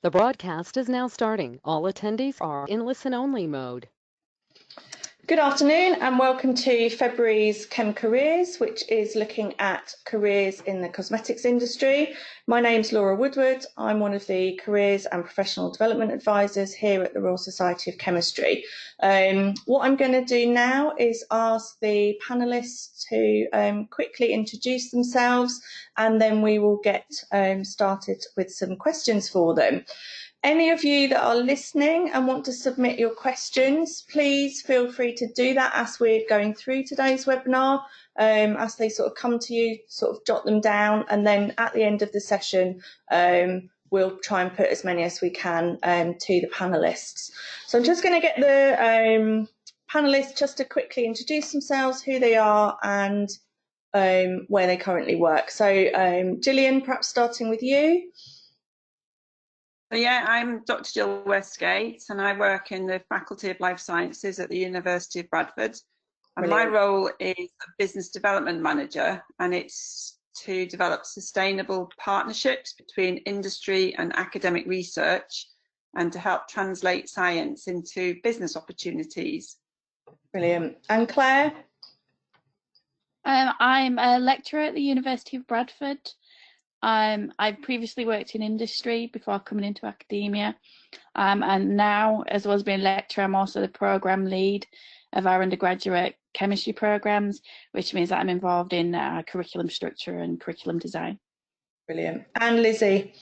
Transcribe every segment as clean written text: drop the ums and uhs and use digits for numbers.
The broadcast is now starting. All attendees are in listen-only mode. Good afternoon and welcome to February's ChemCareers, which is looking at careers in the cosmetics industry. My name's Laura Woodward. I'm one of the careers and professional development advisors here at the Royal Society of Chemistry. What I'm going to do now is ask the panellists to quickly introduce themselves, and then we will get started with some questions for them. Any of you that are listening and want to submit your questions, please feel free to do that as we're going through today's webinar. As they sort of come to you, sort of jot them down, and then at the end of the session, we'll try and put as many as we can to the panellists. So I'm just going to get the panellists just to quickly introduce themselves, who they are and where they currently work. So Gillian, perhaps starting with you. Yeah, I'm Dr. Gill Westgate and I work in the Faculty of Life Sciences at the University of Bradford. And my role is a business development manager, and it's to develop sustainable partnerships between industry and academic research and to help translate science into business opportunities. Brilliant. And Claire? I'm a lecturer at the University of Bradford. I've previously worked in industry before coming into academia, and now, as well as being a lecturer, I'm also the programme lead of our undergraduate chemistry programmes, which means that I'm involved in curriculum structure and curriculum design. Brilliant. And Lizzie?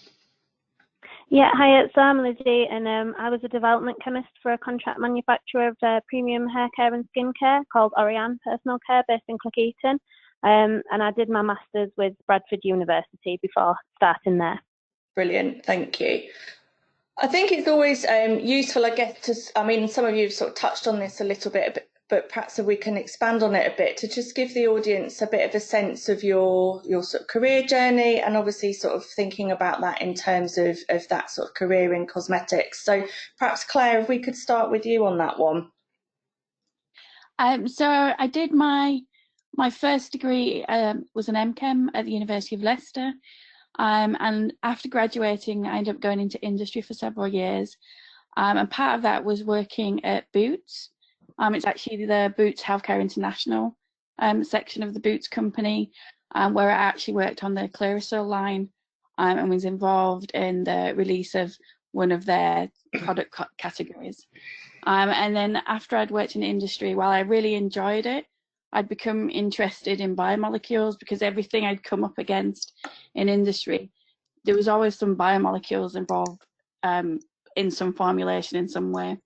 Yeah, hi, so I'm Lizzie, and I was a development chemist for a contract manufacturer of premium hair care and skincare called Orean Personal Care based in Cleckheaton. And I did my master's with Bradford University before starting there. Brilliant, thank you. I think it's always useful, I guess, some of you have sort of touched on this a little bit, but perhaps if we can expand on it a bit to just give the audience a bit of a sense of your sort of career journey, and obviously sort of thinking about that in terms of that sort of career in cosmetics. So perhaps Claire, if we could start with you on that one. So I did my first degree was an MChem at the University of Leicester, and after graduating I ended up going into industry for several years, and part of that was working at Boots. It's actually the Boots Healthcare International section of the Boots company, where I actually worked on the Clare line and was involved in the release of one of their product categories. And then after I'd worked in industry, while I really enjoyed it, I'd become interested in biomolecules, because everything I'd come up against in industry, there was always some biomolecules involved in some formulation in some way.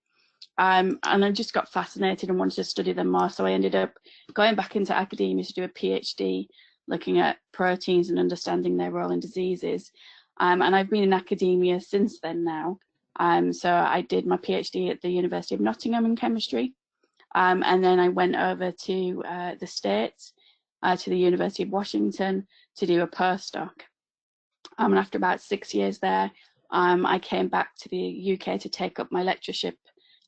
And I just got fascinated and wanted to study them more. So I ended up going back into academia to do a PhD looking at proteins and understanding their role in diseases. And I've been in academia since then now. So I did my PhD at the University of Nottingham in chemistry. And then I went over to the States, to the University of Washington to do a postdoc. And after about 6 years there, I came back to the UK to take up my lectureship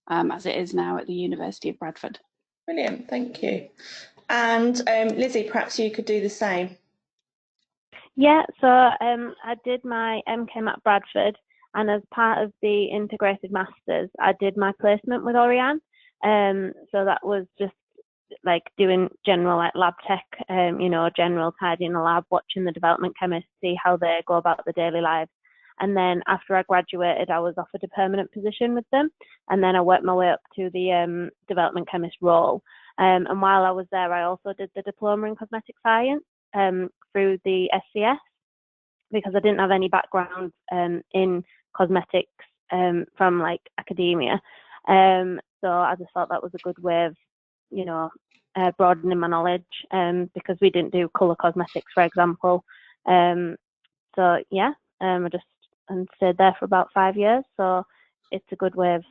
as it is now at the University of Bradford. Brilliant, thank you. And Lizzie, perhaps you could do the same. Yeah, so I did my MChem at Bradford, and as part of the integrated masters, I did my placement with Orean. So that was just like doing general like lab tech, general tidying the lab, watching the development chemists, see how they go about the daily lives. And then after I graduated, I was offered a permanent position with them, and then I worked my way up to the development chemist role. And while I was there, I also did the diploma in cosmetic science through the SCS, because I didn't have any background in cosmetics from like academia. So I just thought that was a good way of, broadening my knowledge, because we didn't do colour cosmetics, for example. So yeah, I just stayed there for about 5 years. So it's a good way of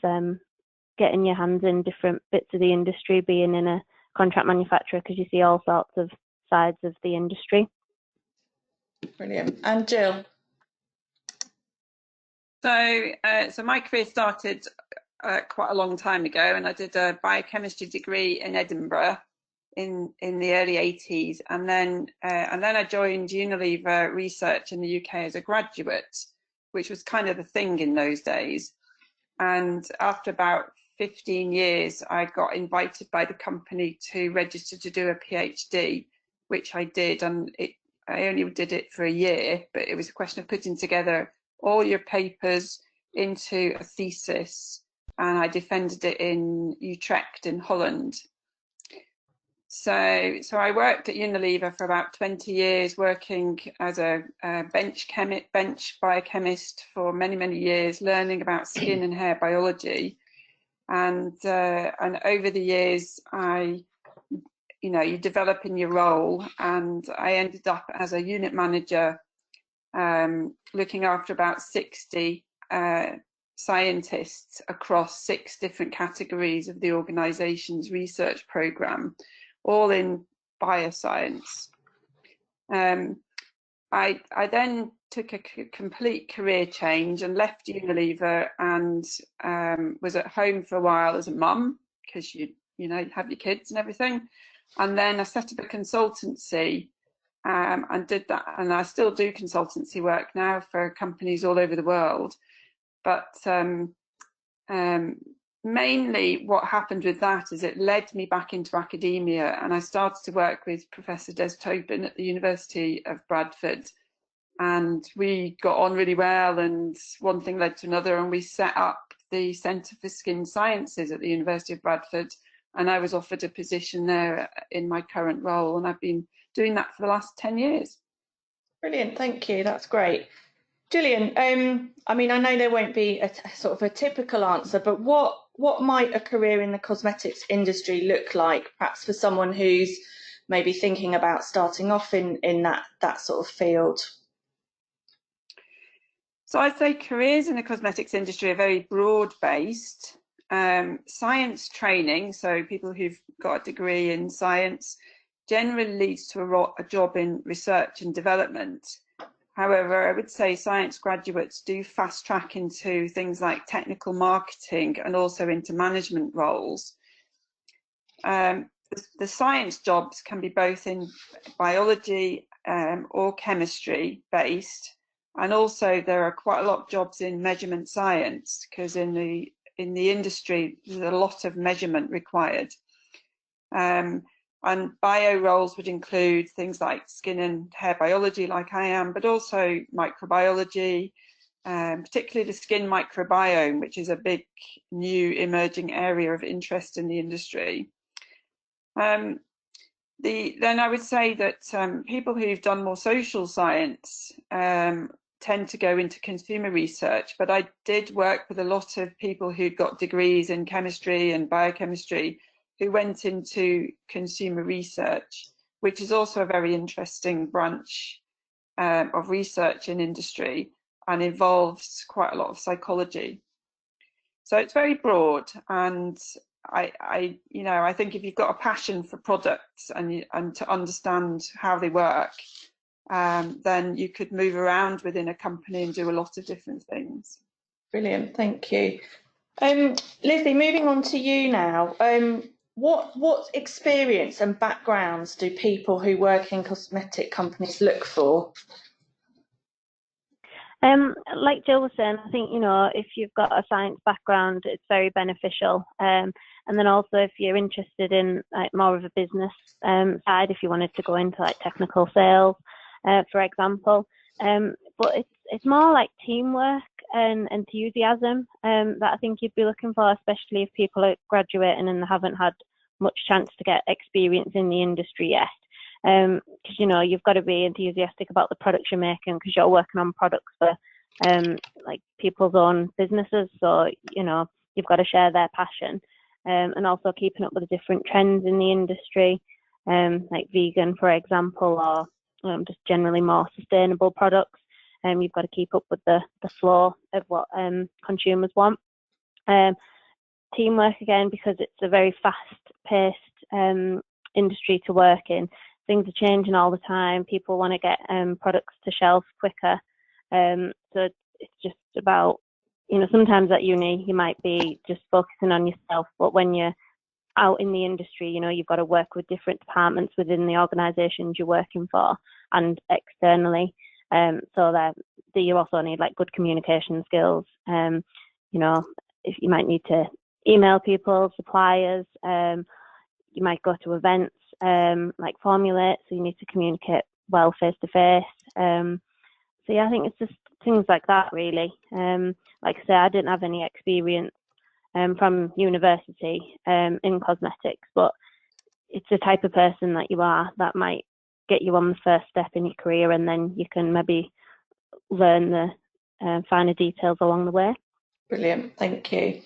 getting your hands in different bits of the industry, being in a contract manufacturer, because you see all sorts of sides of the industry. Brilliant. And Gill? So my career started quite a long time ago, and I did a biochemistry degree in Edinburgh in the early 80s, and then I joined Unilever Research in the UK as a graduate, which was kind of the thing in those days. And after about 15 years, I got invited by the company to register to do a PhD, which I did. And I only did it for a year, but it was a question of putting together all your papers into a thesis, and I defended it in Utrecht in Holland. So I worked at Unilever for about 20 years, working as a bench biochemist for many, many years, learning about skin and hair biology. And over the years, you develop in your role, and I ended up as a unit manager, looking after about 60 scientists across 6 different categories of the organization's research program, all in bioscience. I then took a complete career change and left Unilever, and was at home for a while as a mum, because you have your kids and everything. And then I set up a consultancy, and did that, and I still do consultancy work now for companies all over the world. But mainly what happened with that is it led me back into academia, and I started to work with Professor Des Tobin at the University of Bradford, and we got on really well, and one thing led to another, and we set up the Centre for Skin Sciences at the University of Bradford, and I was offered a position there in my current role, and I've been doing that for the last 10 years. Brilliant, thank you, that's great. Gillian, I mean, I know there won't be a sort of a typical answer, but what might a career in the cosmetics industry look like, perhaps for someone who's maybe thinking about starting off in that sort of field? So I'd say careers in the cosmetics industry are very broad-based. Science training, so people who've got a degree in science, generally leads to a job in research and development. However, I would say science graduates do fast track into things like technical marketing and also into management roles. The science jobs can be both in biology or chemistry based, and also there are quite a lot of jobs in measurement science, because in the industry there's a lot of measurement required. And bio roles would include things like skin and hair biology, like I am, but also microbiology, particularly the skin microbiome, which is a big new emerging area of interest in the industry. Then I would say that people who've done more social science tend to go into consumer research, but I did work with a lot of people who'd got degrees in chemistry and biochemistry who went into consumer research, which is also a very interesting branch of research in industry and involves quite a lot of psychology. So it's very broad, and I think if you've got a passion for products and to understand how they work, then you could move around within a company and do a lot of different things. Brilliant, thank you. Lizzie, moving on to you now. What experience and backgrounds do people who work in cosmetic companies look for? Like Gill was saying, I think, if you've got a science background, it's very beneficial. And then also if you're interested in like more of a business side, if you wanted to go into like technical sales, for example. But it's more like teamwork and enthusiasm that I think you'd be looking for, especially if people are graduating and haven't had much chance to get experience in the industry yet. Because you've got to be enthusiastic about the products you're making, because you're working on products for like people's own businesses, so you've got to share their passion, and also keeping up with the different trends in the industry, like vegan, for example, or just generally more sustainable products. You've got to keep up with the flow of what consumers want. Teamwork again, because it's a very fast-paced industry to work in. Things are changing all the time. People want to get products to shelf quicker. So it's just about, sometimes at uni you might be just focusing on yourself, but when you're out in the industry, you've got to work with different departments within the organisations you're working for and externally. So university, you also need like good communication skills. You know, if you might need to email people, suppliers, you might go to events like Formulate, so you need to communicate well face to face. So yeah, I think it's just things like that really. Like I say, I didn't have any experience from university in cosmetics, but it's the type of person that you are that might get you on the first step in your career, and then you can maybe learn the finer details along the way. Brilliant, thank you.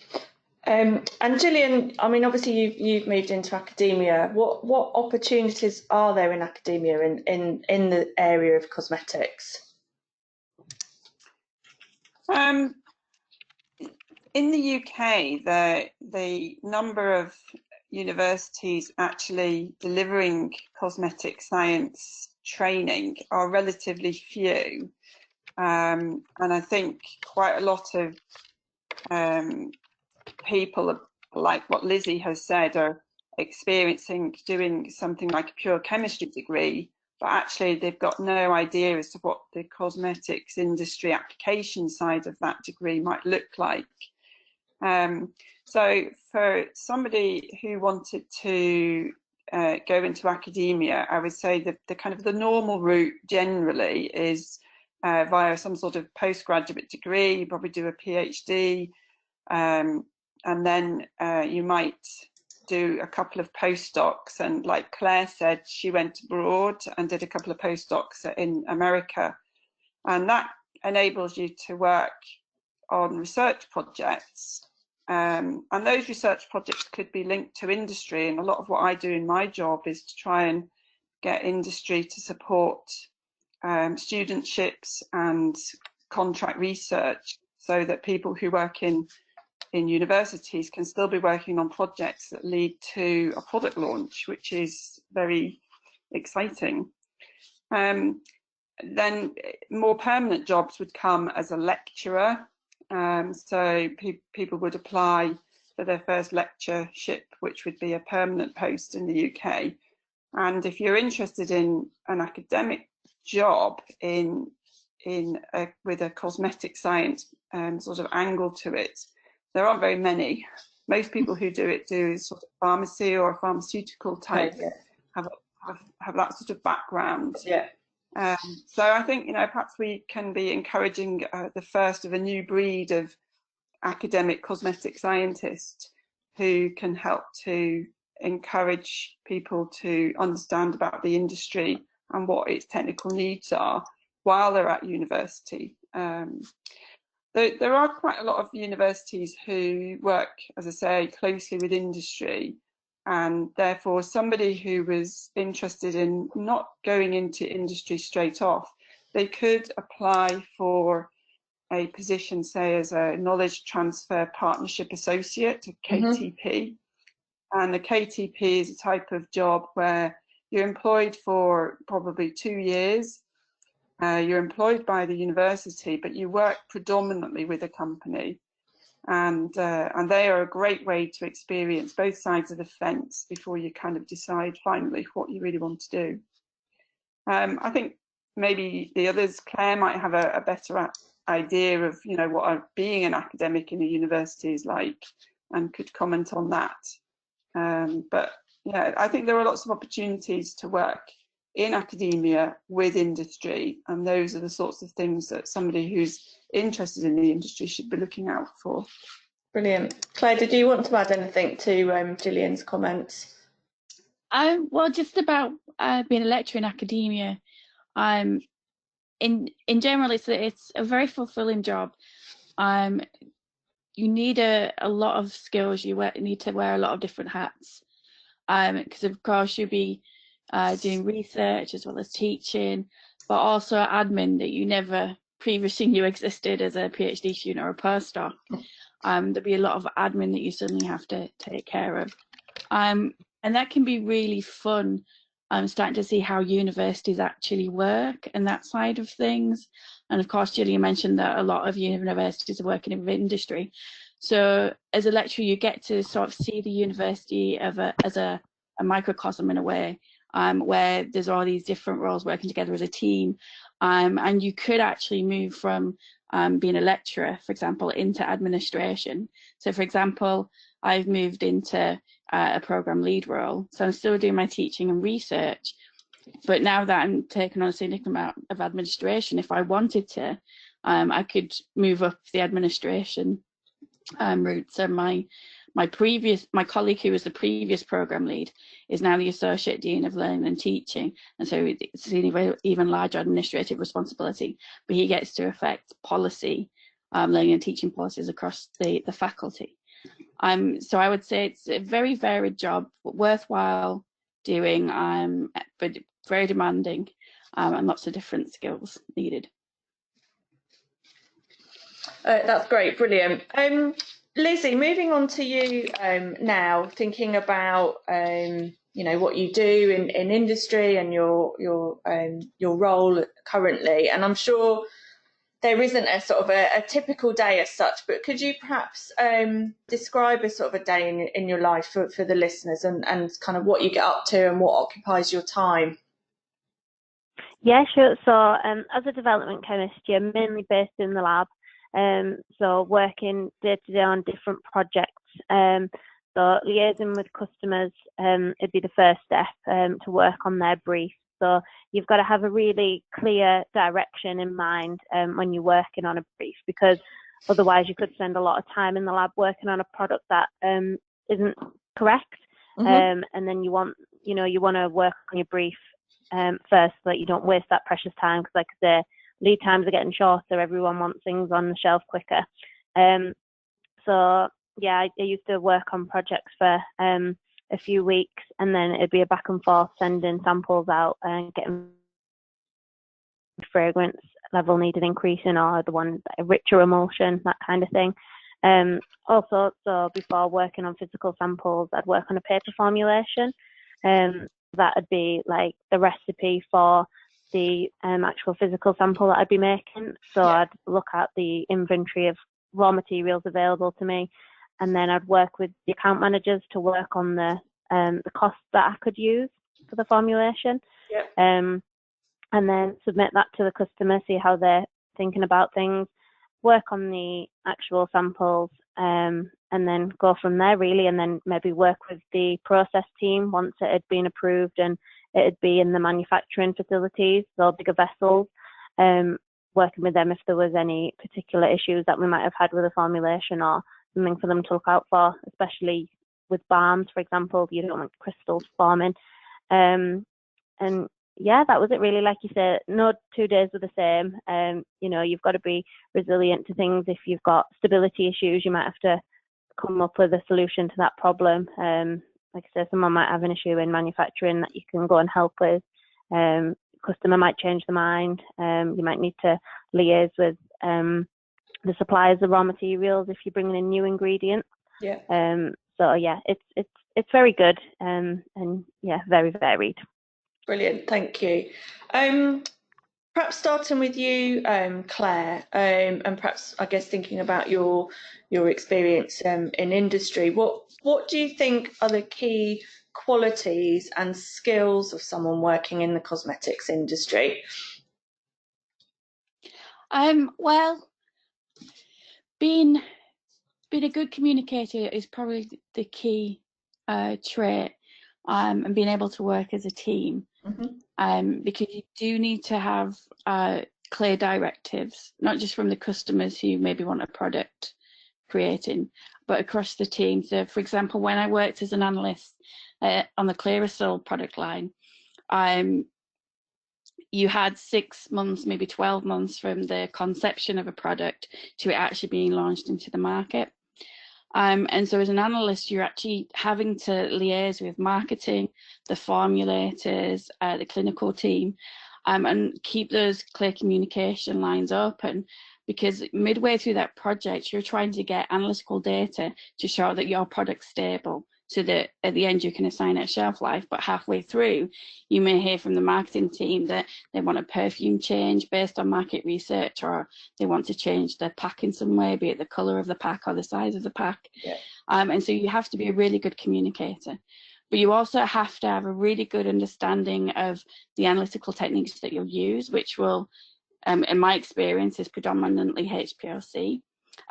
And Gillian, I mean, obviously you've moved into academia. What opportunities are there in academia in the area of cosmetics? In the UK, the number of universities actually delivering cosmetic science training are relatively few, and I think quite a lot of people, like what Lizzie has said, are experiencing doing something like a pure chemistry degree, but actually they've got no idea as to what the cosmetics industry application side of that degree might look like. So for somebody who wanted to go into academia, I would say that the kind of the normal route generally is via some sort of postgraduate degree. You probably do a PhD, and then you might do a couple of postdocs. And like Claire said, she went abroad and did a couple of postdocs in America, and that enables you to work on research projects. And those research projects could be linked to industry, and a lot of what I do in my job is to try and get industry to support studentships and contract research, so that people who work in universities can still be working on projects that lead to a product launch, which is very exciting. Then more permanent jobs would come as a lecturer. So people would apply for their first lectureship, which would be a permanent post in the UK. And if you're interested in an academic job with a cosmetic science sort of angle to it, there aren't very many. Most people who do it do sort of pharmacy or a pharmaceutical type, have that sort of background. Yeah. So I think, you know, perhaps we can be encouraging the first of a new breed of academic cosmetic scientists who can help to encourage people to understand about the industry and what its technical needs are while they're at university. There are quite a lot of universities who work, as I say, closely with industry, and therefore somebody who was interested in not going into industry straight off, they could apply for a position, say, as a knowledge transfer partnership associate, a KTP. And the KTP is a type of job where you're employed for probably 2 years. You're employed by the university, but you work predominantly with a company. And they are a great way to experience both sides of the fence before you kind of decide finally what you really want to do. I think maybe the others, Claire, might have a better idea of, you know, what being an academic in a university is like, and could comment on that. But yeah, I think there are lots of opportunities to work in academia with industry, and those are the sorts of things that somebody who's interested in the industry should be looking out for. Brilliant. Claire, did you want to add anything to Gillian's comments? Well, just about being a lecturer in academia. In general, it's a very fulfilling job. You need a lot of skills. You need to wear a lot of different hats, because of course you'll be doing research as well as teaching, but also admin that you never previously knew existed as a PhD student or a postdoc. There'll be a lot of admin that you suddenly have to take care of, and that can be really fun. I'm starting to see how universities actually work and that side of things. And of course, Gillian mentioned that a lot of universities are working with industry. So as a lecturer, you get to sort of see the university as a microcosm in a way, where there's all these different roles working together as a team. And you could actually move from being a lecturer, for example, into administration. So for example, I've moved into a program lead role. So I'm still doing my teaching and research, but now that I'm taking on a significant amount of administration, if I wanted to, I could move up the administration route. So my colleague who was the previous program lead is now the Associate Dean of Learning and Teaching, and so it's an even larger administrative responsibility, but he gets to affect policy, learning and teaching policies across the faculty. So I would say it's a very varied job, but worthwhile doing, but very demanding, and lots of different skills needed. That's great, brilliant. Lizzie, moving on to you now, thinking about what you do in industry and your role currently, and I'm sure there isn't a sort of a typical day as such, but could you perhaps describe a sort of a day in your life for the listeners, and kind of what you get up to and what occupies your time? Yeah, sure. So as a development chemist, you're mainly based in the lab, so working day to day on different projects. So liaising with customers would be the first step to work on their brief. So you've got to have a really clear direction in mind when you're working on a brief, because otherwise you could spend a lot of time in the lab working on a product that isn't correct. And then you want to work on your brief first, so that you don't waste that precious time, because like I say, lead times are getting shorter, everyone wants things on the shelf quicker. So yeah, I used to work on projects for a few weeks, and then it'd be a back and forth, sending samples out and getting fragrance level needed increasing, or the one a richer emulsion, that kind of thing. Also, so before working on physical samples, I'd work on a paper formulation. That would be like the recipe for the actual physical sample that I'd be making. So I'd look at the inventory of raw materials available to me, and then I'd work with the account managers to work on the costs that I could use for the formulation. And then submit that to the customer, see how they're thinking about things, work on the actual samples, and then go from there really, and then maybe work with the process team once it had been approved and it'd be in the manufacturing facilities, so bigger vessels, working with them if there was any particular issues that we might have had with the formulation, or something for them to look out for, especially with balms, for example. You don't want crystals forming. And yeah, that was it really. Like you said, no 2 days were the same. You've got to be resilient to things. If you've got stability issues, you might have to come up with a solution to that problem. Like I said, someone might have an issue in manufacturing that you can go and help with. Customer might change their mind. You might need to liaise with the suppliers of raw materials if you're bringing in new ingredients. So yeah, it's very good, and yeah, very varied. Brilliant, thank you. Perhaps starting with you, Claire, and perhaps I guess thinking about your experience in industry, what do you think are the key qualities and skills of someone working in the cosmetics industry? Well, being a good communicator is probably the key trait, and being able to work as a team. Because you do need to have clear directives, not just from the customers who maybe want a product creating, but across the team. So for example, when I worked as an analyst on the Clare product line, you had 6 months, maybe 12 months from the conception of a product to it actually being launched into the market. And so as an analyst, you're actually having to liaise with marketing, the formulators, the clinical team, and keep those clear communication lines open, because midway through that project, you're trying to get analytical data to show that your product's stable, so that at the end you can assign it shelf life. But halfway through, you may hear from the marketing team that they want a perfume change based on market research, or they want to change the pack in some way, be it the colour of the pack or the size of the pack. And so you have to be a really good communicator. But you also have to have a really good understanding of the analytical techniques that you'll use, which will in my experience, is predominantly HPLC,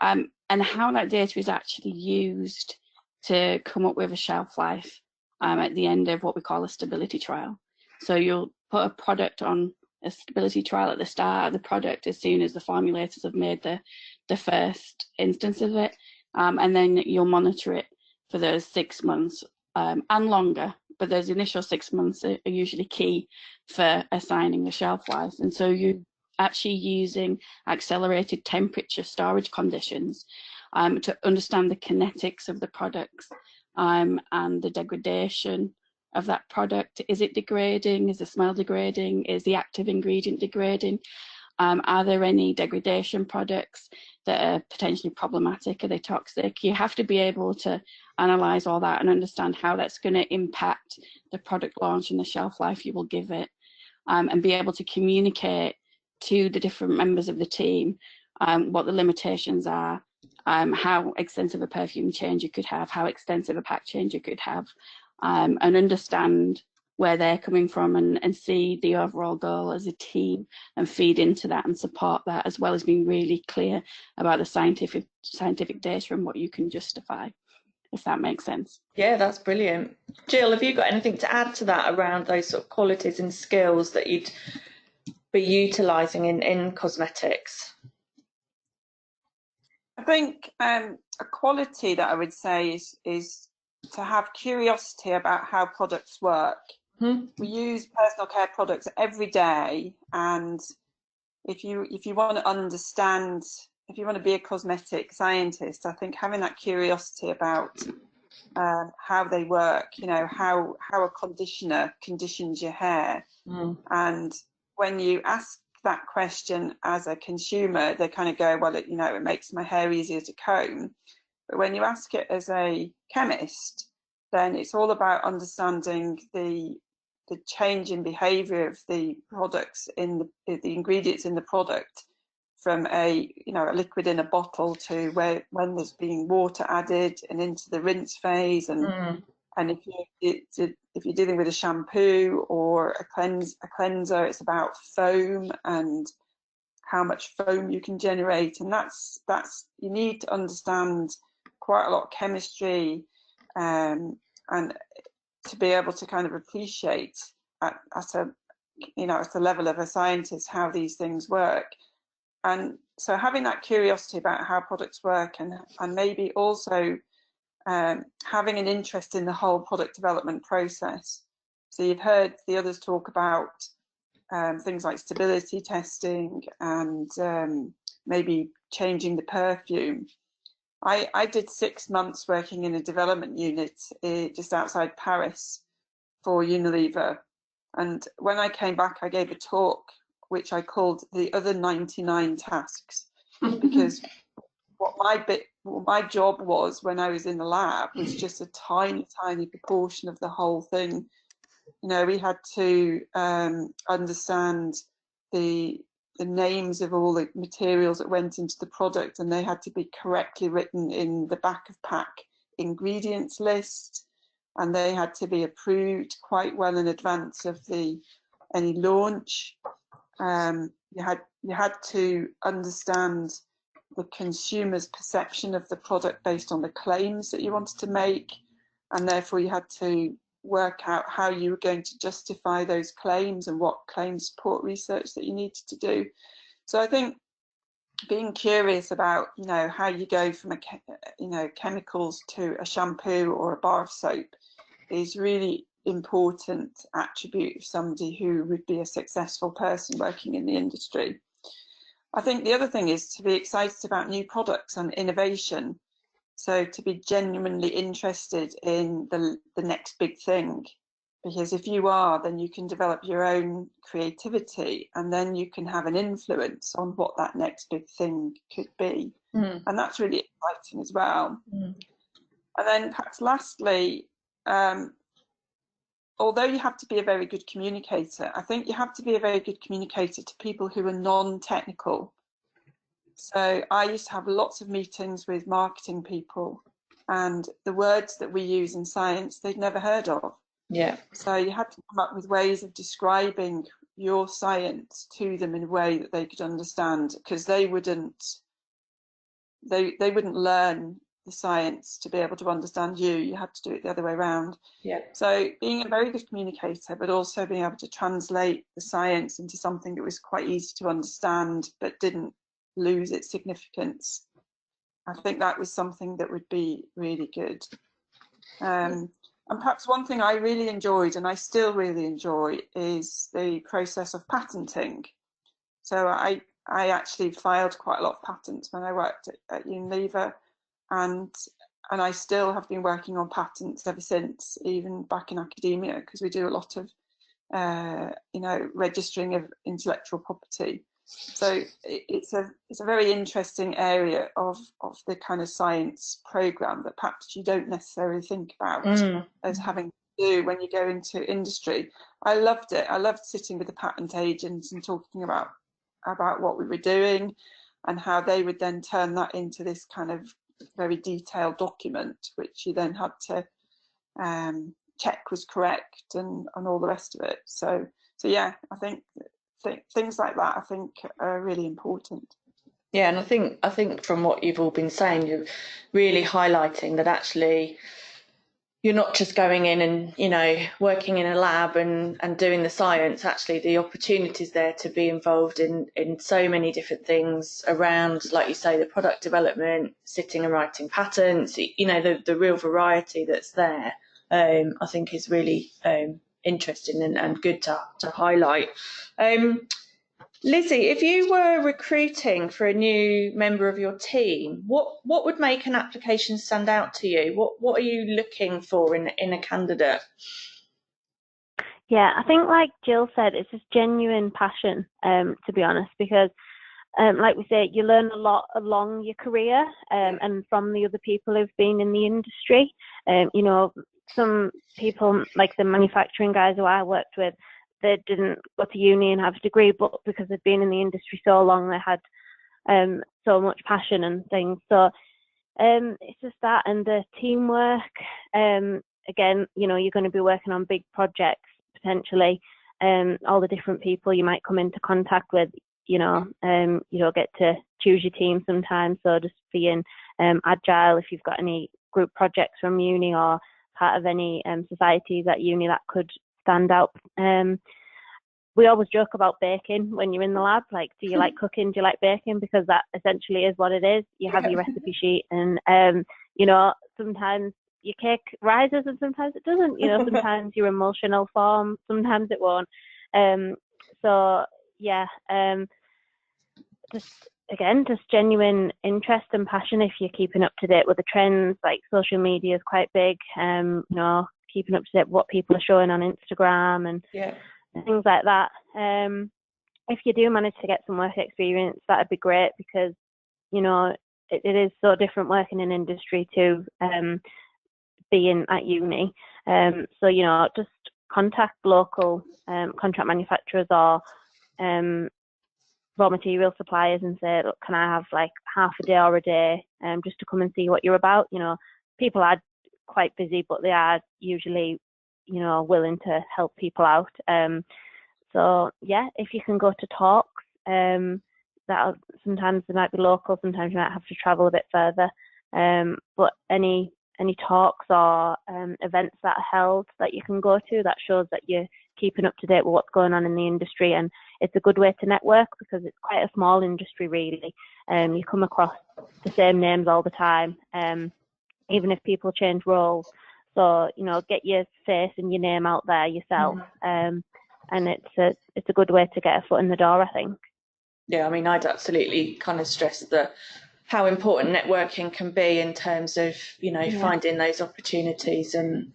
and how that data is actually used to come up with a shelf life at the end of what we call a stability trial. So you'll put a product on a stability trial at the start of the product as soon as the formulators have made the first instance of it, and then you'll monitor it for those 6 months and longer. But those initial 6 months are usually key for assigning the shelf life. And so you actually using accelerated temperature storage conditions to understand the kinetics of the products and the degradation of that product. Is it degrading? Is the smell degrading? Is the active ingredient degrading? Are there any degradation products that are potentially problematic? Are they toxic? You have to be able to analyse all that and understand how that's going to impact the product launch and the shelf life you will give it, and be able to communicate to the different members of the team what the limitations are, how extensive a perfume change you could have, how extensive a pack change you could have, and understand where they're coming from, and see the overall goal as a team and feed into that and support that, as well as being really clear about the scientific data and what you can justify, if that makes sense. Yeah, that's brilliant. Gill, have you got anything to add to that around those sort of qualities and skills that you'd be utilising in cosmetics? I think a quality that I would say is to have curiosity about how products work. We use personal care products every day, and if you want to understand, if you want to be a cosmetic scientist, I think having that curiosity about how they work, you know, how a conditioner conditions your hair, and when you ask that question as a consumer, they kind of go, well, it makes my hair easier to comb. But when you ask it as a chemist, then it's all about understanding the change in behaviour of the products in the ingredients in the product, from a liquid in a bottle to when there's being water added and into the rinse phase, and if you're dealing with a shampoo or a cleanser, it's about foam and how much foam you can generate, and that's you need to understand quite a lot of chemistry, and to be able to kind of appreciate at the level of a scientist how these things work. And so having that curiosity about how products work, and maybe also having an interest in the whole product development process. So you've heard the others talk about things like stability testing and maybe changing the perfume. I did 6 months working in a development unit just outside Paris for Unilever, and when I came back I gave a talk which I called the other 99 tasks, because what my job was when I was in the lab was just a tiny proportion of the whole thing. You know, we had to understand the names of all the materials that went into the product, and they had to be correctly written in the back of pack ingredients list, and they had to be approved quite well in advance of any launch. You had to understand the consumer's perception of the product based on the claims that you wanted to make, and therefore you had to work out how you were going to justify those claims and what claim support research that you needed to do. So I think being curious about how you go from chemicals to a shampoo or a bar of soap is really important attribute of somebody who would be a successful person working in the industry. I think the other thing is to be excited about new products and innovation. So to be genuinely interested in the next big thing, because if you are, then you can develop your own creativity, and then you can have an influence on what that next big thing could be. And that's really exciting as well. And then perhaps lastly, although you have to be a very good communicator, I think you have to be a very good communicator to people who are non-technical. So I used to have lots of meetings with marketing people, and the words that we use in science, they'd never heard of. Yeah. So you had to come up with ways of describing, your science to them in a way that they could understand, because they wouldn't learn the science to be able to understand you. You had to do it the other way around. Yeah. So being a very good communicator, but also being able to translate the science into something that was quite easy to understand but didn't lose its significance, I think that was something that would be really good. And perhaps one thing I really enjoyed, and I still really enjoy, is the process of patenting. So I actually filed quite a lot of patents when I worked at Unilever, and I still have been working on patents ever since, even back in academia, because we do a lot of registering of intellectual property. So it's a very interesting area of the kind of science program that perhaps you don't necessarily think about as having to do when you go into industry. I loved it. I loved sitting with the patent agents and talking about what we were doing and how they would then turn that into this kind of very detailed document, which you then had to check was correct and all the rest of it. So yeah, I think things like that I think are really important. Yeah, and I think from what you've all been saying, you're really highlighting that actually you're not just going in and working in a lab and doing the science. Actually, the opportunities there to be involved in so many different things around, like you say, the product development, sitting and writing patents. The real variety that's there, I think is really interesting and good to highlight. Lizzie, if you were recruiting for a new member of your team, what would make an application stand out to you? What are you looking for in a candidate? Yeah, I think like Gill said, it's just genuine passion, to be honest, because like we say, you learn a lot along your career and from the other people who've been in the industry. Some people, like the manufacturing guys who I worked with, they didn't go to uni and have a degree, but because they've been in the industry so long, they had so much passion and things. So it's just that, and the teamwork. Again, you're going to be working on big projects potentially. All the different people you might come into contact with. You don't get to choose your team sometimes. So just being agile. If you've got any group projects from uni or part of any societies at uni that could stand out. We always joke about baking when you're in the lab, like, do you like cooking, do you like baking, because that essentially is what it is. You have your recipe sheet and sometimes your cake rises and sometimes it doesn't, sometimes your emulsion will form, sometimes it won't. Just genuine interest and passion. If you're keeping up to date with the trends, like social media is quite big, keeping up to date with what people are showing on Instagram and things like that. If you do manage to get some work experience, that'd be great, because it is so different working in industry to being at uni. Just contact local contract manufacturers or raw material suppliers and say, look, can I have like half a day or a day just to come and see what you're about? People are quite busy, but they are usually willing to help people out. If you can go to talks, that sometimes they might be local, sometimes you might have to travel a bit further, but any talks or events that are held that you can go to, that shows that you're keeping up to date with what's going on in the industry. And it's a good way to network, because it's quite a small industry really. You come across the same names all the time, even if people change roles. So get your face and your name out there yourself, and it's a good way to get a foot in the door, I think. Yeah, I mean, I'd absolutely kind of stress how important networking can be in terms of finding those opportunities and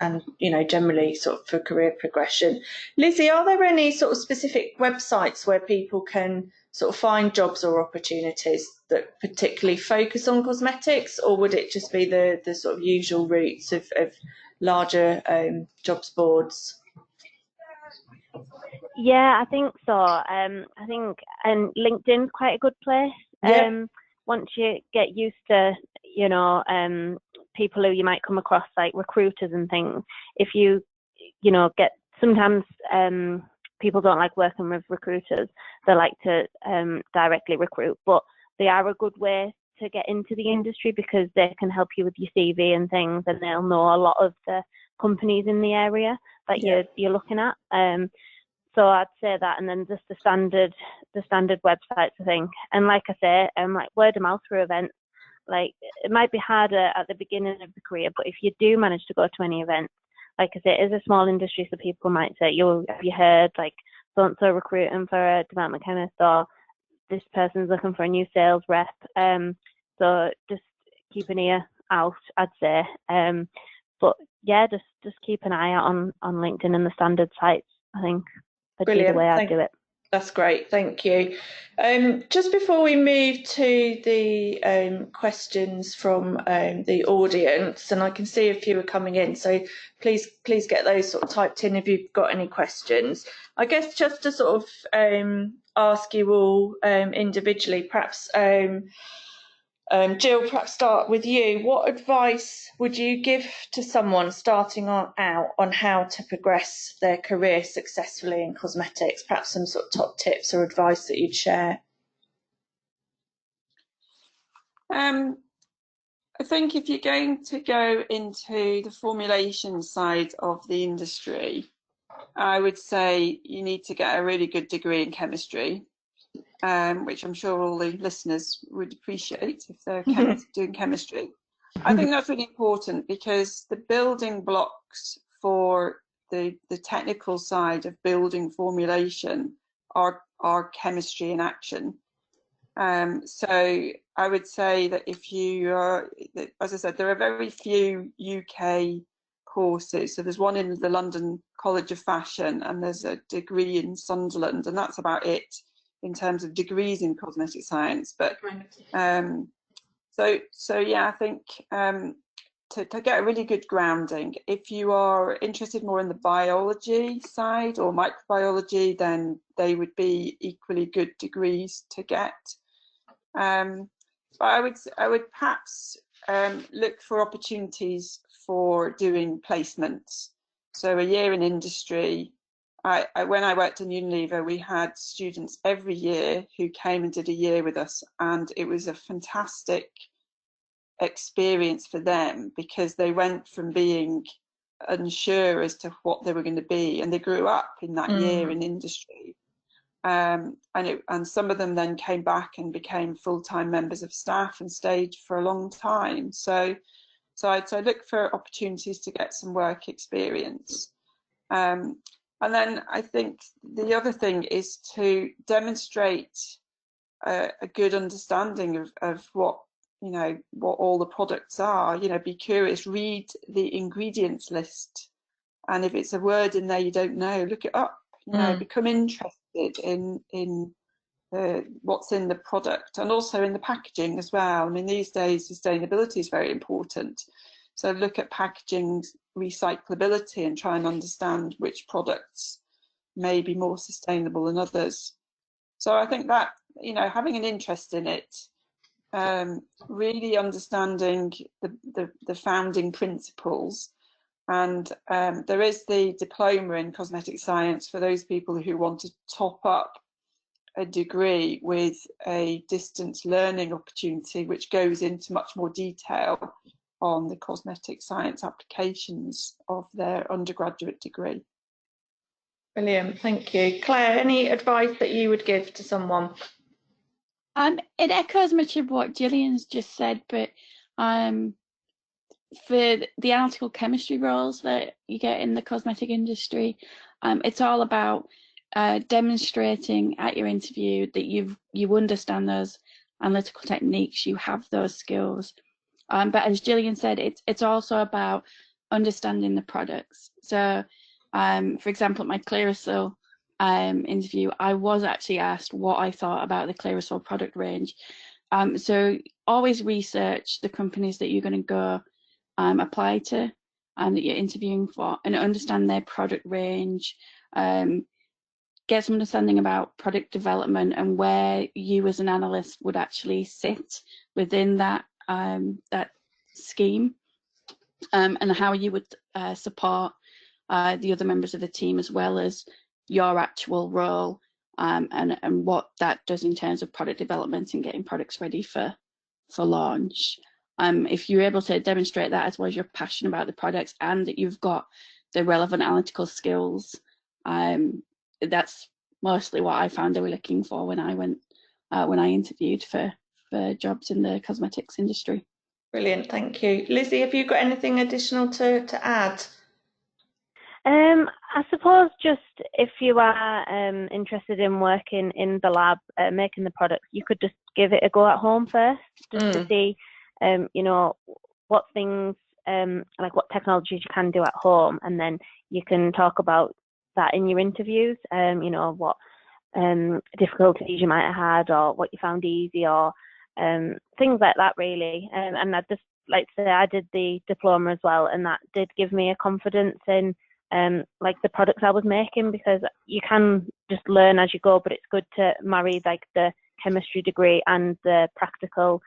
generally sort of for career progression. Lizzie, are there any sort of specific websites where people can sort of find jobs or opportunities that particularly focus on cosmetics, or would it just be the sort of usual routes of larger jobs boards? Yeah, I think so. I think LinkedIn's quite a good place. Once you get used to, people who you might come across, like recruiters and things, if you, get sometimes people don't like working with recruiters. They like to directly recruit, but they are a good way to get into the industry because they can help you with your CV and things, and they'll know a lot of the companies in the area that you're looking at. So I'd say that, and then just the standard websites, I think. And like I say, like word of mouth through events. Like it might be harder at the beginning of the career, but if you do manage to go to any events, like I say, it is a small industry, so people might say, have you heard like so-and-so recruiting for a development chemist, or this person's looking for a new sales rep. So just keep an ear out, I'd say. But yeah, just keep an eye out on LinkedIn and the standard sites, I think. That'd be the way I'd do it. That's great, thank you. Just before we move to the questions from the audience, and I can see a few are coming in, so please get those sort of typed in if you've got any questions. I guess just to sort of ask you all individually, perhaps Gill, perhaps start with you. What advice would you give to someone starting out on how to progress their career successfully in cosmetics? Perhaps some sort of top tips or advice that you'd share. I think if you're going to go into the formulation side of the industry, I would say you need to get a really good degree in chemistry. Which I'm sure all the listeners would appreciate if they're doing chemistry. I think that's really important because the building blocks for the technical side of building formulation are chemistry in action. So I would say that if you are, as I said, there are very few UK courses. So there's one in the London College of Fashion and there's a degree in Sunderland, and that's about it in terms of degrees in cosmetic science. But so yeah, I think to get a really good grounding, if you are interested more in the biology side or microbiology, then they would be equally good degrees to get. But I would perhaps look for opportunities for doing placements. So a year in industry. When I worked in Unilever, we had students every year who came and did a year with us, and it was a fantastic experience for them because they went from being unsure as to what they were going to be, and they grew up in that year in industry. And some of them then came back and became full-time members of staff and stayed for a long time. So I'd look for opportunities to get some work experience. And then I think the other thing is to demonstrate a good understanding of what all the products are. Be curious, read the ingredients list, and if it's a word in there you don't know, look it up. Become interested in what's in the product and also in the packaging as well. I mean, these days sustainability is very important. So look at packaging recyclability and try and understand which products may be more sustainable than others. So I think that, having an interest in it, really understanding the founding principles. And there is the diploma in cosmetic science for those people who want to top up a degree with a distance learning opportunity, which goes into much more detail on the cosmetic science applications of their undergraduate degree. Brilliant, thank you. Claire, any advice that you would give to someone? It echoes much of what Gillian's just said, but for the analytical chemistry roles that you get in the cosmetic industry, it's all about demonstrating at your interview that you understand those analytical techniques, you have those skills. But as Gillian said, it's also about understanding the products. So, for example, at my Clare interview, I was actually asked what I thought about the Clare product range. So always research the companies that you're going to go apply to and that you're interviewing for, and understand their product range. Get some understanding about product development and where you as an analyst would actually sit within that scheme, and how you would support the other members of the team, as well as your actual role, and what that does in terms of product development and getting products ready for launch. If you're able to demonstrate that, as well as you're passionate about the products and that you've got the relevant analytical skills, that's mostly what I found they were looking for when I interviewed for jobs in the cosmetics industry. Brilliant, thank you. Lizzie, have you got anything additional to add? I suppose just if you are interested in working in the lab, making the products, you could just give it a go at home first, just to see, you know, what things, like what technologies you can do at home, and then you can talk about that in your interviews, you know, what difficulties you might have had, or what you found easy, or things like that, really. And I'd just like to say I did the diploma as well, and that did give me a confidence in like the products I was making, because you can just learn as you go, but it's good to marry like the chemistry degree and the practical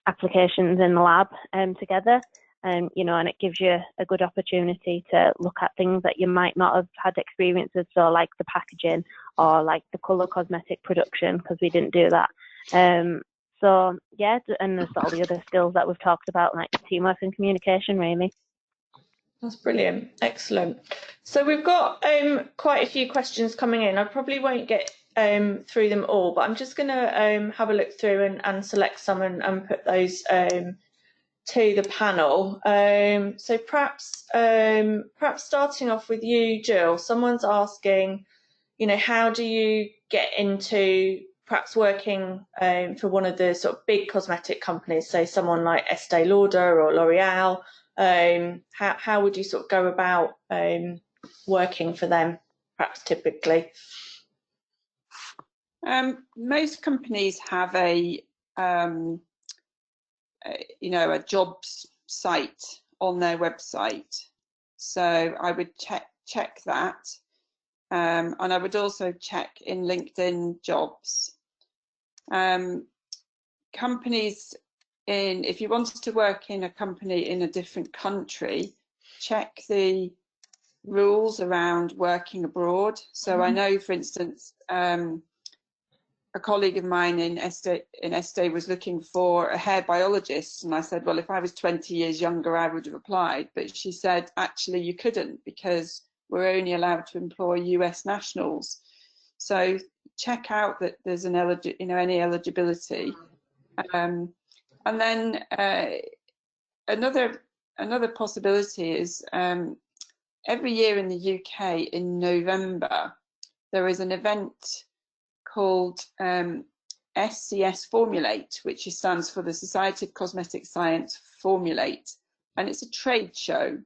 applications in the lab together, you know, and it gives you a good opportunity to look at things that you might not have had experience with, so like the packaging or like the colour cosmetic production, because we didn't do that. So yeah, and there's all the other skills that we've talked about, like teamwork and communication, really. That's brilliant, excellent. So we've got quite a few questions coming in. I probably won't get through them all, but I'm just going to have a look through and select some and put those to the panel. So perhaps starting off with you, Gill. Someone's asking, you know, how do you get into perhaps working for one of the sort of big cosmetic companies, say someone like Estee Lauder or L'Oreal? How would you sort of go about working for them, perhaps typically? Most companies have a you know, a jobs site on their website, so I would check that, and I would also check in LinkedIn jobs. Companies if you wanted to work in a company in a different country, check the rules around working abroad. So I know, for instance, a colleague of mine in Estee was looking for a hair biologist, and I said, well, if I was 20 years younger, I would have applied. But she said, actually, you couldn't, because we're only allowed to employ US nationals. So check out that there's an any eligibility. And then another possibility is every year in the UK in November there is an event called SCS Formulate, which stands for the Society of Cosmetic Science Formulate, and it's a trade show.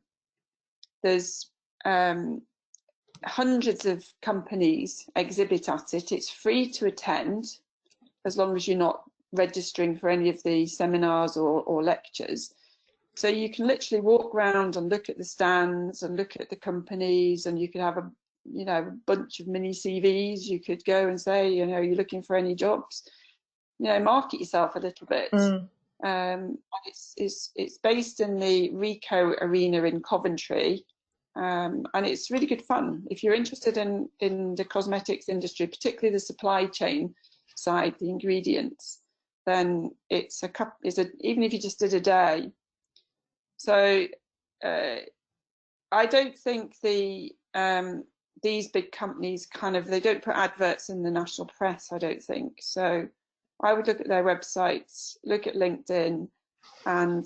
There's hundreds of companies exhibit at it. It's free to attend as long as you're not registering for any of the seminars or lectures. So you can literally walk around and look at the stands and look at the companies, and you could have a bunch of mini CVs. You could go and say, you're looking for any jobs, market yourself a little bit. And it's based in the Rico Arena in Coventry, and it's really good fun. If you're interested in the cosmetics industry, particularly the supply chain side, the ingredients, then even if you just did a day. So I don't think these big companies they don't put adverts in the national press, I don't think. So I would look at their websites, look at LinkedIn, and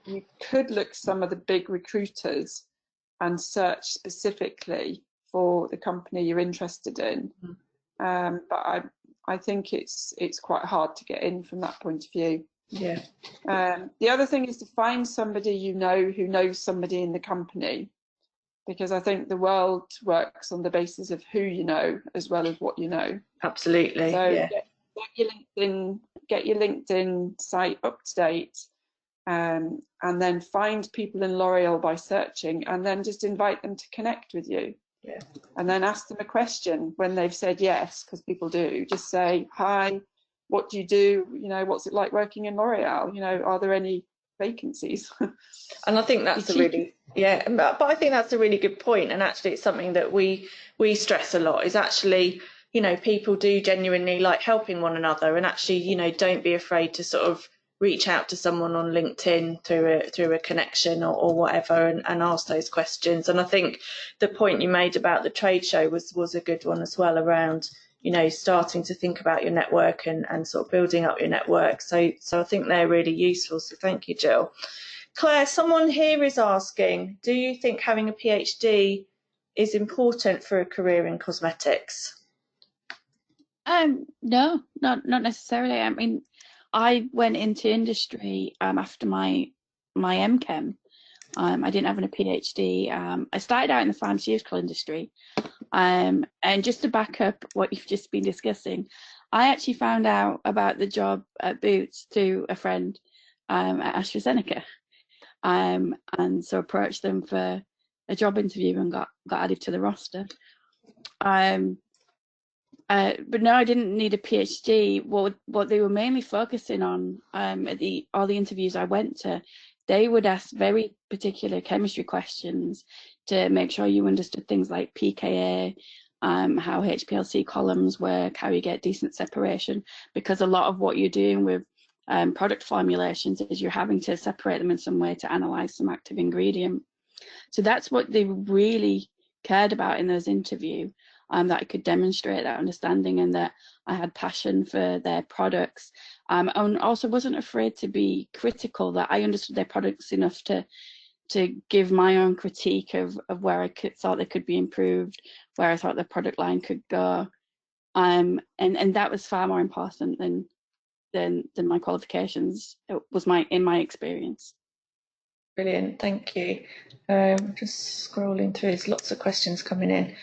you could look some of the big recruiters and search specifically for the company you're interested in. But I think it's quite hard to get in from that point of view. Yeah. The other thing is to find somebody who knows somebody in the company, because I think the world works on the basis of who you know as well as what you know. Absolutely. So yeah. get your LinkedIn site up to date, and then find people in L'Oreal by searching, and then just invite them to connect with you. Yeah. And then ask them a question when they've said yes, because people do. Just say, hi, what do you do? What's it like working in L'Oreal? Are there any vacancies. And I think that's but I think that's a really good point. And actually, it's something that we stress a lot, is actually, you know, people do genuinely like helping one another, and actually, you know, don't be afraid to sort of reach out to someone on LinkedIn through a connection or whatever, and ask those questions. And I think the point you made about the trade show was a good one as well, around, you know, starting to think about your network and sort of building up your network. So I think they're really useful. So thank you, Gill. Claire, someone here is asking, do you think having a PhD is important for a career in cosmetics? No, not necessarily. I mean, I went into industry after my MChem. I didn't have a PhD. I started out in the pharmaceutical industry. And just to back up what you've just been discussing, I actually found out about the job at Boots through a friend at AstraZeneca. And so approached them for a job interview and got added to the roster. But no, I didn't need a PhD. What they were mainly focusing on at all the interviews I went to, they would ask very particular chemistry questions to make sure you understood things like pKa, how HPLC columns work, how you get decent separation, because a lot of what you're doing with product formulations is you're having to separate them in some way to analyze some active ingredient. So that's what they really cared about in those interviews, that I could demonstrate that understanding and that I had passion for their products, and also wasn't afraid to be critical, that I understood their products enough to give my own critique of where I thought they could be improved, where I thought the product line could go, and that was far more important than my qualifications. It was in my experience. Brilliant, thank you. Just scrolling through, there's lots of questions coming in.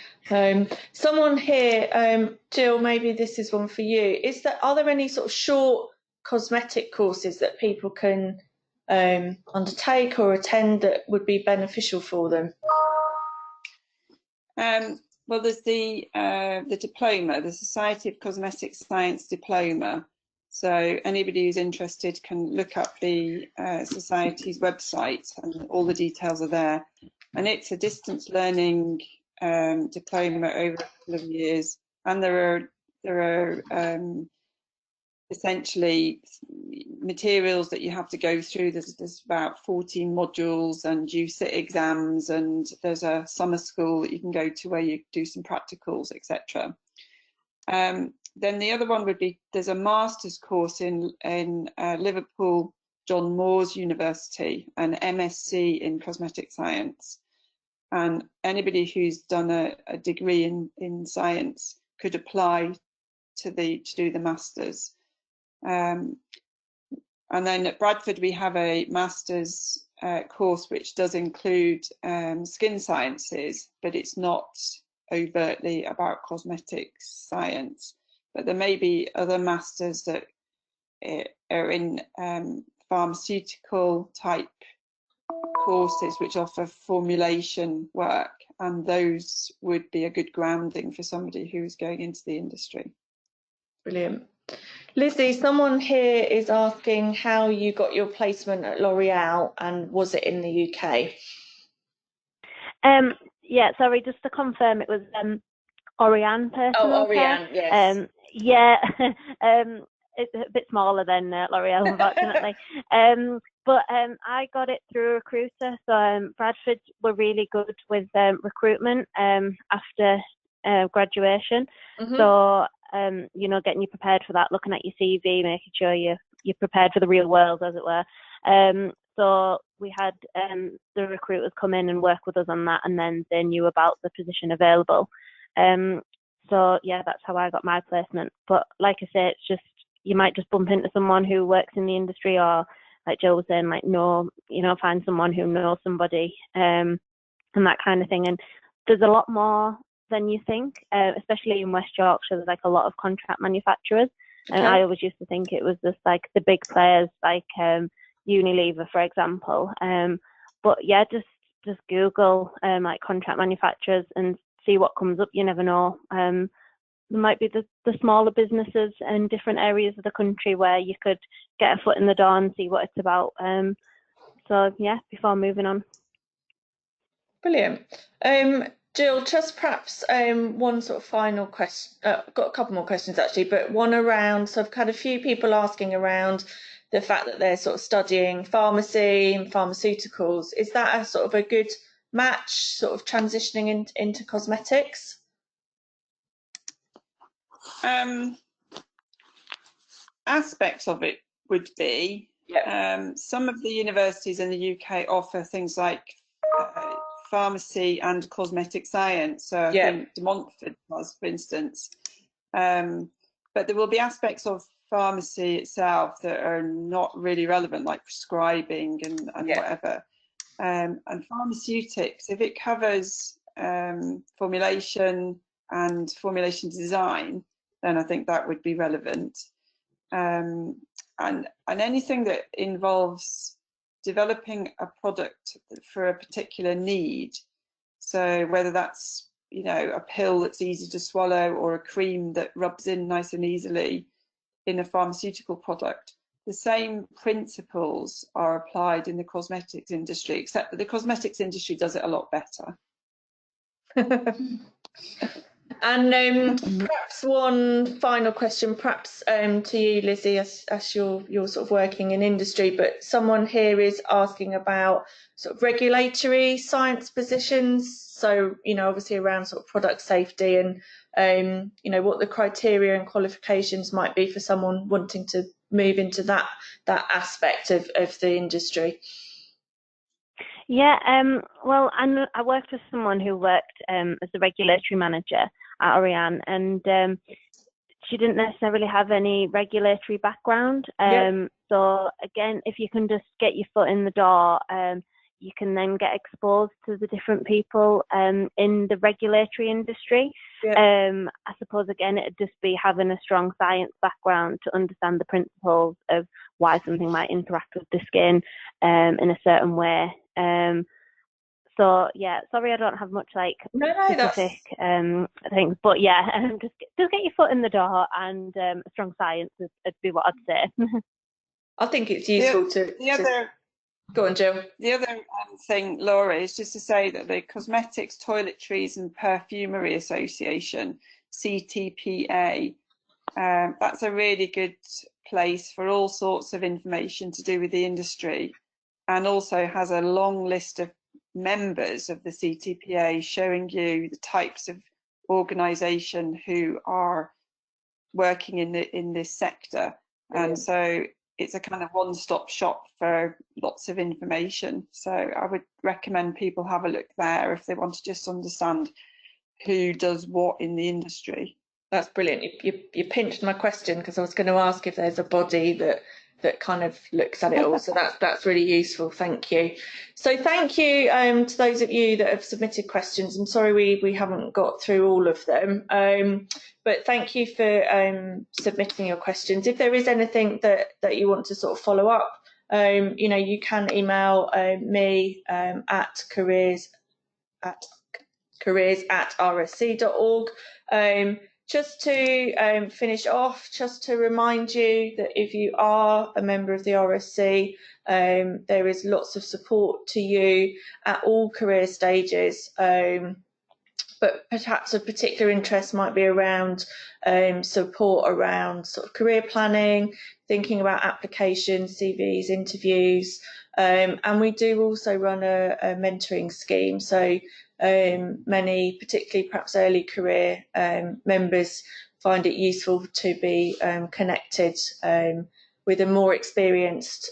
Someone here, Gill, maybe this is one for you. Are there any sort of short cosmetic courses that people can undertake or attend that would be beneficial for them? Well, there's the diploma, the Society of Cosmetic Science diploma. So anybody who's interested can look up the Society's website, and all the details are there. And it's a distance learning diploma over a couple of years, and there are essentially materials that you have to go through. There's about 14 modules, and you sit exams, and there's a summer school that you can go to where you do some practicals, etc. Then the other one would be, there's a master's course in Liverpool John Moores University, an MSc in cosmetic science, and anybody who's done a degree in science could apply to do the masters. And then at Bradford we have a master's course which does include skin sciences, but it's not overtly about cosmetics science. But there may be other masters that are in pharmaceutical type courses which offer formulation work, and those would be a good grounding for somebody who's going into the industry. Brilliant. Lizzie, someone here is asking how you got your placement at L'Oreal, and was it in the UK? Yeah, sorry, just to confirm, it was Orean personal Orean, care. yes. Yeah, it's a bit smaller than L'Oreal, unfortunately. But I got it through a recruiter. So Bradford were really good with recruitment after graduation. Mm-hmm. So you know, getting you prepared for that, looking at your CV, making sure you're prepared for the real world, as it were. So we had the recruiters come in and work with us on that, and then they knew about the position available. So yeah, that's how I got my placement. But like I say, it's just, you might just bump into someone who works in the industry, or like Jill was saying, like, find someone who knows somebody, and that kind of thing. And there's a lot more than you think, especially in West Yorkshire. There's like a lot of contract manufacturers, and I always used to think it was just like the big players, like Unilever, for example. But yeah, just Google like contract manufacturers and see what comes up. You never know. There might be the smaller businesses in different areas of the country where you could get a foot in the door and see what it's about. So yeah, before moving on. Brilliant. Gill, just perhaps one sort of final question. Got a couple more questions actually, but one around. So I've had a few people asking around the fact that they're sort of studying pharmacy and pharmaceuticals. Is that a sort of a good match, sort of transitioning into cosmetics? Aspects of it would be. Yep. Some of the universities in the UK offer things like pharmacy and cosmetic science. So I think De Montfort does, for instance. But there will be aspects of pharmacy itself that are not really relevant, like prescribing and whatever. And pharmaceutics, if it covers formulation and formulation design, then I think that would be relevant. And anything that involves developing a product for a particular need, so whether that's, you know, a pill that's easy to swallow or a cream that rubs in nice and easily in a pharmaceutical product, the same principles are applied in the cosmetics industry, except that the cosmetics industry does it a lot better. And perhaps one final question, perhaps to you, Lizzie, as you're sort of working in industry, but someone here is asking about sort of regulatory science positions. So, you know, obviously around sort of product safety and, you know, what the criteria and qualifications might be for someone wanting to move into that aspect of the industry. Yeah, well, I worked with someone who worked as a regulatory manager at Orean, and she didn't necessarily have any regulatory background. So again, if you can just get your foot in the door, you can then get exposed to the different people in the regulatory industry. I suppose again, it'd just be having a strong science background to understand the principles of why something might interact with the skin in a certain way. So yeah, sorry I don't have much like specific things, but yeah, just get your foot in the door, and strong science would be what I'd say. I think it's useful Go on, Gill. The other thing, Laura, is just to say that the Cosmetics, Toiletries and Perfumery Association, CTPA, that's a really good place for all sorts of information to do with the industry, and also has a long list of members of the CTPA showing you the types of organisation who are working in this sector. And so it's a kind of one-stop shop for lots of information. So I would recommend people have a look there if they want to just understand who does what in the industry. That's brilliant. You pinched my question, because I was going to ask if there's a body that kind of looks at it all. So that's really useful. Thank you. So thank you to those of you that have submitted questions. I'm sorry we haven't got through all of them, but thank you for submitting your questions. If there is anything that you want to sort of follow up, you know, you can email me at careers@rsc.org. Just to finish off, just to remind you that if you are a member of the RSC, there is lots of support to you at all career stages. But perhaps a particular interest might be around support around sort of career planning, thinking about applications, CVs, interviews, and we do also run a mentoring scheme. So many, particularly perhaps early career members, find it useful to be connected with a more experienced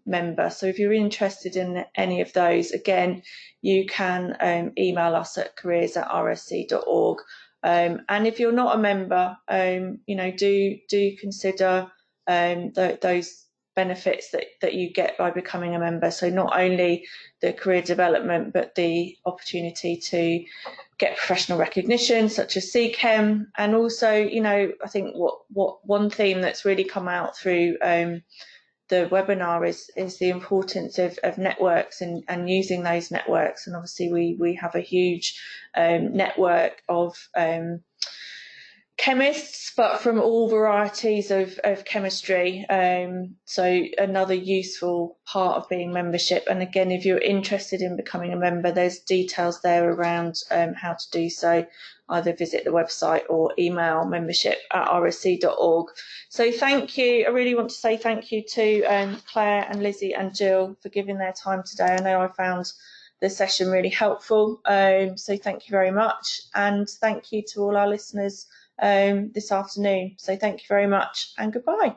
member. So if you're interested in any of those, again, you can email us at careers@rsc.org. And if you're not a member, you know, do consider those benefits that you get by becoming a member. So not only the career development, but the opportunity to get professional recognition such as CChem, and also, you know, I think what one theme that's really come out through the webinar is the importance of networks and using those networks. And obviously we have a huge network of chemists, but from all varieties of chemistry. So another useful part of being membership. And again, if you're interested in becoming a member, there's details there around how to do so. Either visit the website or email membership@rsc.org. So thank you. I really want to say thank you to Claire and Lizzie and Gill for giving their time today. I know I found the session really helpful. So thank you very much. And thank you to all our listeners this afternoon. So thank you very much and goodbye.